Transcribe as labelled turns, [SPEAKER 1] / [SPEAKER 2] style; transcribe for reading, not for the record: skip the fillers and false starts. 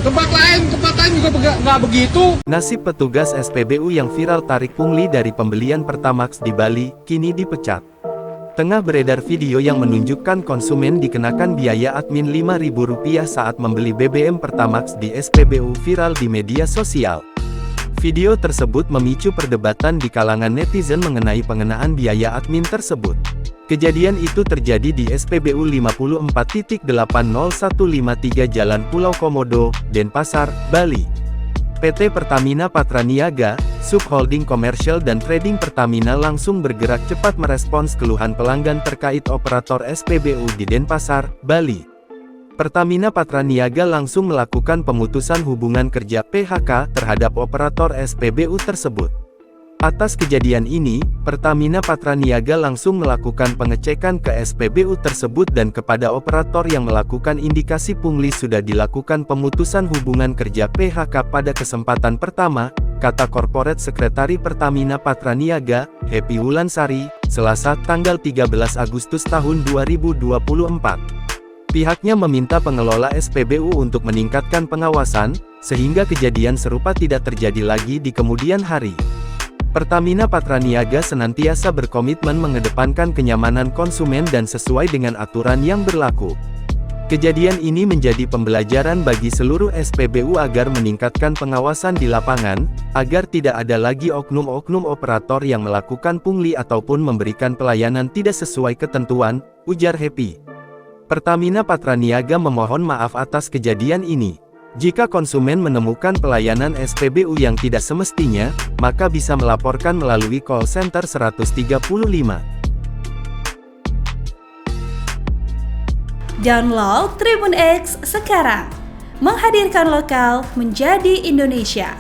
[SPEAKER 1] Tempat lain juga nggak begitu.
[SPEAKER 2] Nasib petugas SPBU yang viral tarik pungli dari pembelian Pertamax di Bali, kini dipecat. Tengah beredar video yang menunjukkan konsumen dikenakan biaya admin Rp5.000 saat membeli BBM Pertamax di SPBU viral di media sosial. Video tersebut memicu perdebatan di kalangan netizen mengenai pengenaan biaya admin tersebut. Kejadian itu terjadi di SPBU 54.80153 Jalan Pulau Komodo, Denpasar, Bali. PT Pertamina Patraniaga, Subholding Komersial dan Trading Pertamina langsung bergerak cepat merespons keluhan pelanggan terkait operator SPBU di Denpasar, Bali. Pertamina Patraniaga langsung melakukan pemutusan hubungan kerja (PHK) terhadap operator SPBU tersebut. Atas kejadian ini, Pertamina Patraniaga langsung melakukan pengecekan ke SPBU tersebut dan kepada operator yang melakukan indikasi pungli sudah dilakukan pemutusan hubungan kerja (PHK) pada kesempatan pertama, kata Corporate Sekretari Pertamina Patraniaga, Happy Wulansari, Selasa tanggal 13 Agustus tahun 2024. Pihaknya meminta pengelola SPBU untuk meningkatkan pengawasan, sehingga kejadian serupa tidak terjadi lagi di kemudian hari. Pertamina Patraniaga senantiasa berkomitmen mengedepankan kenyamanan konsumen dan sesuai dengan aturan yang berlaku. Kejadian ini menjadi pembelajaran bagi seluruh SPBU agar meningkatkan pengawasan di lapangan, agar tidak ada lagi oknum-oknum operator yang melakukan pungli ataupun memberikan pelayanan tidak sesuai ketentuan, ujar Happy. Pertamina Patraniaga memohon maaf atas kejadian ini. Jika konsumen menemukan pelayanan SPBU yang tidak semestinya, maka bisa melaporkan melalui call center 135.
[SPEAKER 3] Download Tribun X sekarang, menghadirkan lokal menjadi Indonesia.